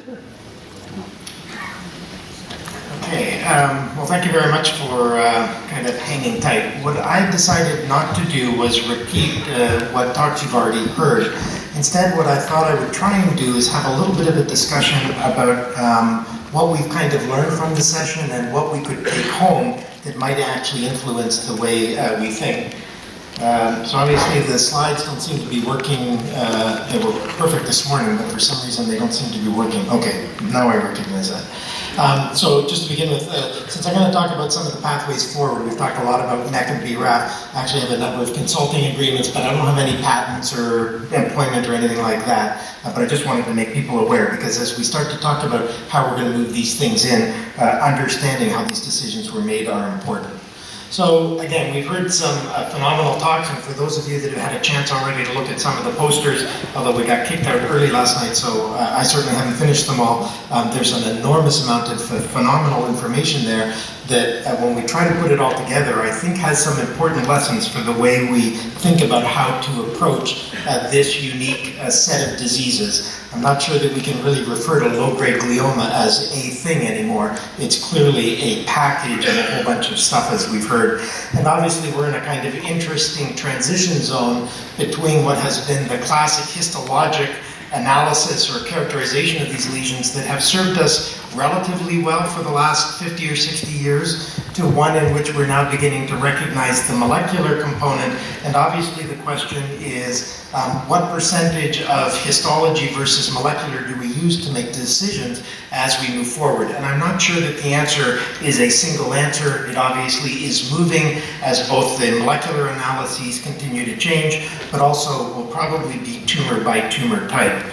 Okay, well, thank you very much for kind of hanging tight. What I decided not to do was repeat what talks you've already heard. Instead, what I thought I would try and do is have a little bit of a discussion about what we've kind of learned from the session and what we could take home that might actually influence the way we think. So obviously the slides don't seem to be working. They were perfect this morning, but for some reason they don't seem to be working. Okay, now I recognize that. So just to begin with, since I'm going to talk about some of the pathways forward, we've talked a lot about NEC and BRAF. I actually have a number of consulting agreements, but I don't have any patents or employment or anything like that. But I just wanted to make people aware, because as we start to talk about how we're going to move these things in, understanding how these decisions were made are important. So again, we've heard some phenomenal talks, and for those of you that have had a chance already to look at some of the posters, although we got kicked out early last night, so I certainly haven't finished them all, there's an enormous amount of phenomenal information there that when we try to put it all together, I think has some important lessons for the way we think about how to approach this unique set of diseases. I'm not sure that we can really refer to low-grade glioma as a thing anymore. It's clearly a package and a whole bunch of stuff, as we've heard. And obviously we're in a kind of interesting transition zone between what has been the classic histologic analysis or characterization of these lesions that have served us relatively well for the last 50 or 60 years to one in which we're now beginning to recognize the molecular component. And obviously the question is, what percentage of histology versus molecular do we use to make decisions as we move forward? And I'm not sure that the answer is a single answer. It obviously is moving as both the molecular analyses continue to change, but also will probably be tumor by tumor type.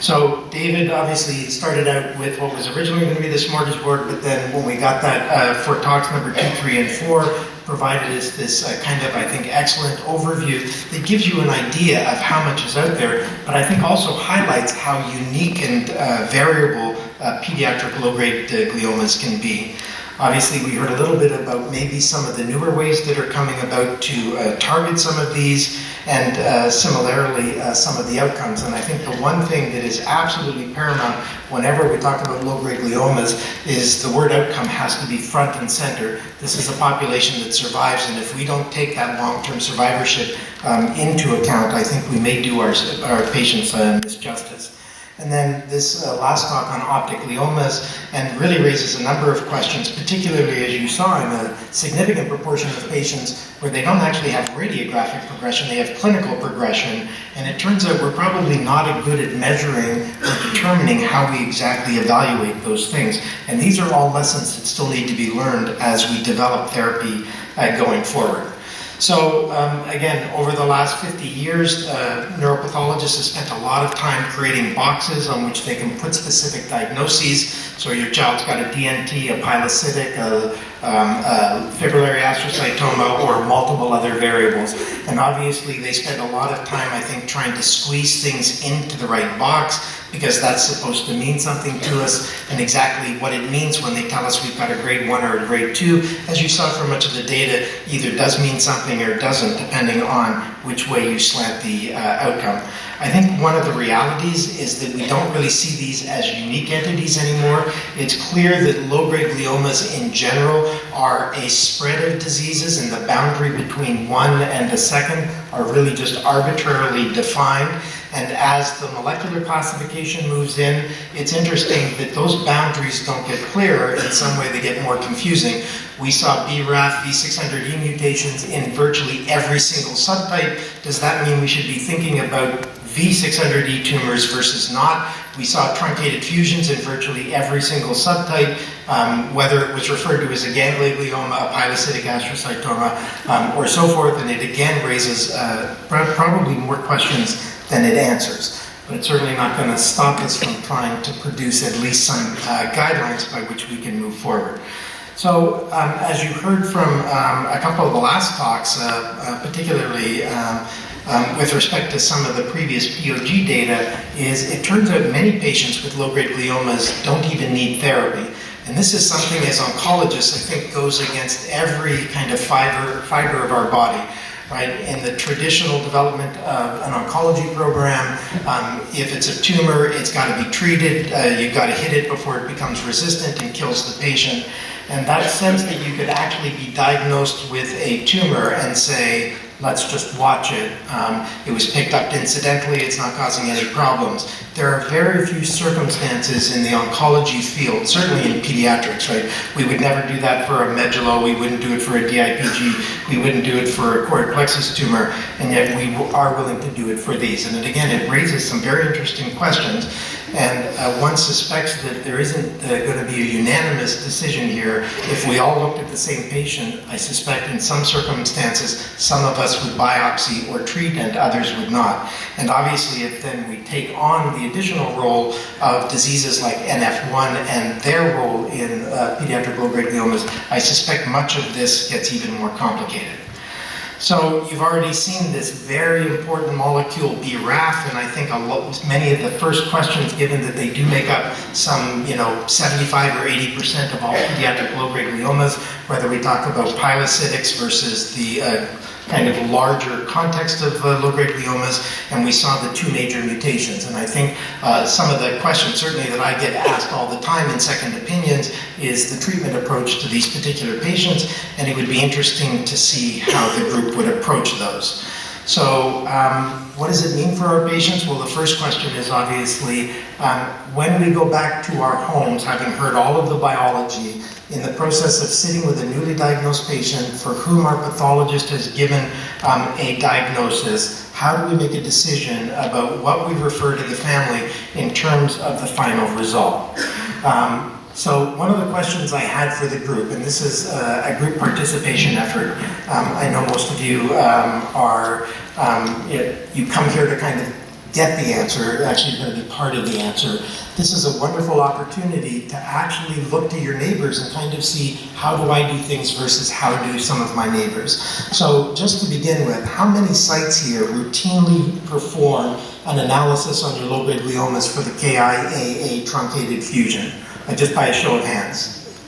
So David obviously started out with what was originally going to be the smorgasbord, but then when we got that for talks number 2, 3, and 4, provided us this kind of, I think, excellent overview that gives you an idea of how much is out there, but I think also highlights how unique and variable pediatric low-grade gliomas can be. Obviously, we heard a little bit about maybe some of the newer ways that are coming about to target some of these, and similarly, some of the outcomes. And I think the one thing that is absolutely paramount whenever we talk about low-grade gliomas is the word outcome has to be front and center. This is a population that survives, and if we don't take that long-term survivorship into account, I think we may do our patients misjustice. And then this last talk on optic gliomas, and really raises a number of questions, particularly as you saw in a significant proportion of patients where they don't actually have radiographic progression, they have clinical progression, and it turns out we're probably not good at measuring or determining how we exactly evaluate those things. And these are all lessons that still need to be learned as we develop therapy going forward. So again, over the last 50 years, neuropathologists have spent a lot of time creating boxes on which they can put specific diagnoses. So your child's got a DNT, a pilocytic, a fibrillary astrocytoma, or multiple other variables. And obviously they spend a lot of time, I think, trying to squeeze things into the right box, because that's supposed to mean something to us, and exactly what it means when they tell us we've got a grade 1 or a grade 2, as you saw from much of the data, either does mean something or doesn't, depending on which way you slant the outcome. I think one of the realities is that we don't really see these as unique entities anymore. It's clear that low-grade gliomas in general are a spread of diseases, and the boundary between one and the second are really just arbitrarily defined. And as the molecular classification moves in, it's interesting that those boundaries don't get clearer. In some way, they get more confusing. We saw BRAF, V600E mutations in virtually every single subtype. Does that mean we should be thinking about V600E tumors versus not? We saw truncated fusions in virtually every single subtype, whether it was referred to as a ganglioma, a pilocytic astrocytoma, or so forth, and it again raises probably more questions than it answers. But it's certainly not going to stop us from trying to produce at least some guidelines by which we can move forward. So as you heard from a couple of the last talks, particularly with respect to some of the previous POG data, is it turns out many patients with low-grade gliomas don't even need therapy. And this is something as oncologists I think goes against every kind of fiber of our body. right? In the traditional development of an oncology program, if it's a tumor, it's got to be treated. You've got to hit it before it becomes resistant and kills the patient. And that sense that you could actually be diagnosed with a tumor and say, let's just watch it. It was picked up incidentally, it's not causing any problems. There are very few circumstances in the oncology field, certainly in pediatrics, right? We would never do that for a medulla, we wouldn't do it for a DIPG, we wouldn't do it for a choroid plexus tumor, and yet we are willing to do it for these. And again, it raises some very interesting questions. And one suspects that there isn't going to be a unanimous decision here. If we all looked at the same patient, I suspect in some circumstances, some of us would biopsy or treat and others would not. And obviously, if then we take on the additional role of diseases like NF1 and their role in pediatric low-grade gliomas, I suspect much of this gets even more complicated. So you've already seen this very important molecule, BRAF, and I think many of the first questions, given that they do make up some, 75 or 80% of all pediatric low-grade gliomas, whether we talk about pilocytics versus the kind of larger context of low-grade gliomas, and we saw the two major mutations. And I think some of the questions, certainly that I get asked all the time in second opinions, is the treatment approach to these particular patients, and it would be interesting to see how the group would approach those. So what does it mean for our patients? Well, the first question is obviously, when we go back to our homes, having heard all of the biology, in the process of sitting with a newly diagnosed patient for whom our pathologist has given a diagnosis, how do we make a decision about what we refer to the family in terms of the final result? So one of the questions I had for the group, and this is a group participation effort, I know most of you you come here to kind of get the answer, actually you're going to be part of the answer. This is a wonderful opportunity to actually look to your neighbors and kind of see how do I do things versus how do some of my neighbors. So just to begin with, how many sites here routinely perform an analysis on your low-grade gliomas for the KIAA truncated fusion? Just by a show of hands.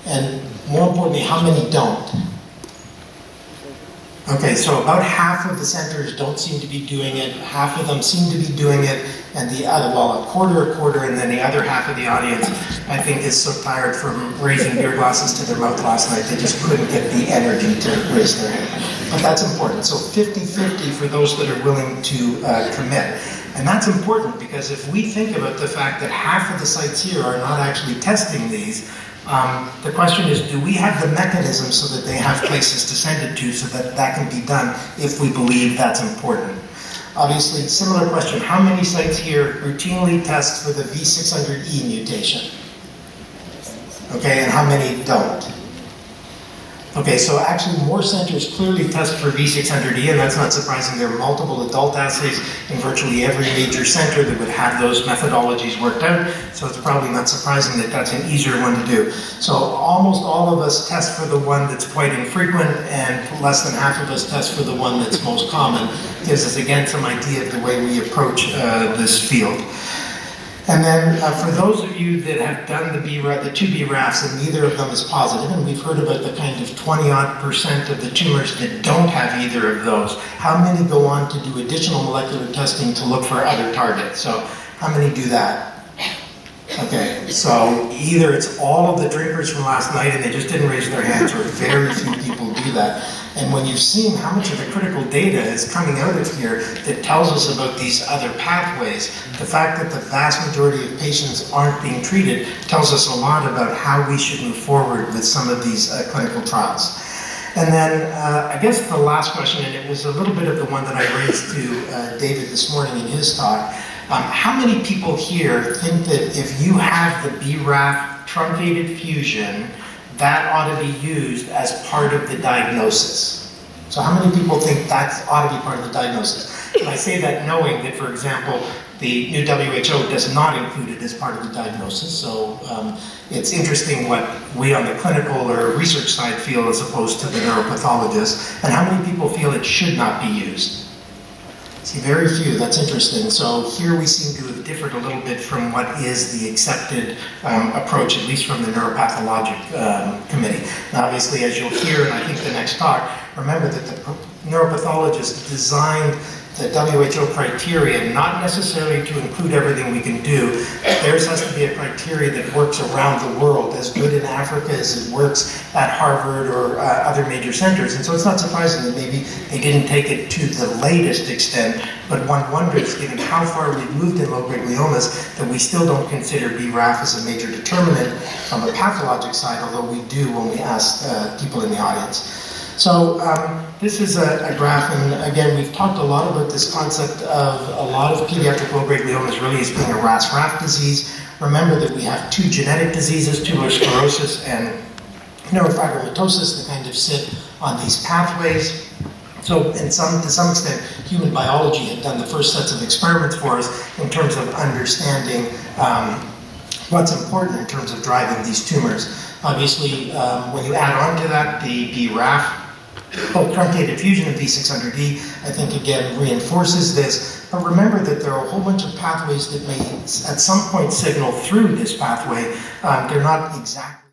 And more importantly, how many don't? Okay, so about half of the centers don't seem to be doing it, half of them seem to be doing it, and the other, well, a quarter, and then the other half of the audience, I think, is so tired from raising beer glasses to their mouth last night, they just couldn't get the energy to raise their hand. But that's important. So 50-50 for those that are willing to commit. And that's important because if we think about the fact that half of the sites here are not actually testing these, the question is, do we have the mechanism so that they have places to send it to so that that can be done if we believe that's important? Obviously, similar question, how many sites here routinely test for the V600E mutation? Okay, and how many don't? Okay, so actually more centers clearly test for V600E, and that's not surprising. There are multiple adult assays in virtually every major center that would have those methodologies worked out, so it's probably not surprising that that's an easier one to do. So almost all of us test for the one that's quite infrequent, and less than half of us test for the one that's most common. Gives us, again, some idea of the way we approach this field. And then for those of you that have done the two BRAFs and neither of them is positive, and we've heard about the kind of 20-odd% of the tumors that don't have either of those, how many go on to do additional molecular testing to look for other targets? So how many do that? Okay, so either it's all of the drinkers from last night and they just didn't raise their hands, or very few people do that. And when you've seen how much of the critical data is coming out of here that tells us about these other pathways, the fact that the vast majority of patients aren't being treated tells us a lot about how we should move forward with some of these clinical trials. And then I guess the last question, and it was a little bit of the one that I raised to David this morning in his talk, how many people here think that if you have the BRAF truncated fusion, that ought to be used as part of the diagnosis? So how many people think that ought to be part of the diagnosis? And I say that knowing that, for example, the new WHO does not include it as part of the diagnosis. So it's interesting what we on the clinical or research side feel as opposed to the neuropathologists. And how many people feel it should not be used? See, very few. That's interesting. So here we seem to have differed a little bit from what is the accepted approach, at least from the neuropathologic committee. And obviously, as you'll hear, and I think the next talk, remember that the neuropathologist designed the WHO criteria, not necessarily to include everything we can do. Theirs has to be a criteria that works around the world, as good in Africa as it works at Harvard or other major centers. And so it's not surprising that maybe they didn't take it to the latest extent, but one wonders, given how far we've moved in low-grade gliomas, that we still don't consider BRAF as a major determinant from a pathologic side, although we do when we ask people in the audience. So this is a graph, and again, we've talked a lot about this concept of a lot of pediatric low-grade gliomas really as being a RAS-RAF disease. Remember that we have two genetic diseases, tuberous sclerosis and neurofibromatosis, that kind of sit on these pathways. So to some extent, human biology had done the first sets of experiments for us in terms of understanding what's important in terms of driving these tumors. Obviously, when you add on to that the BRAF, truncated fusion of V600E, I think again reinforces this. But remember that there are a whole bunch of pathways that may at some point signal through this pathway. They're not exactly